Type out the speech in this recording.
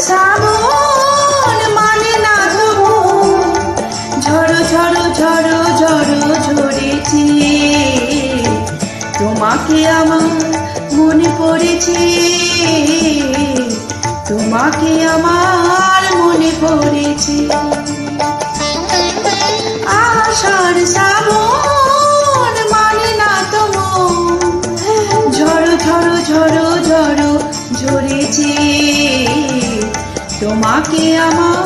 শ্রাবণ মানে না তবু ঝড়ো ঝড়ো ঝড়ো ঝড়ো ঝরেছে, তোমাকে আমার মনে পড়েছে, তোমাকে আমার মনে পড়েছে। আষাঢ় শ্রাবণ মানে না তবু ঝড়ো ঝড়ো ঝড়ো ঝড়ো ঝরেছে, তোমাকে আমার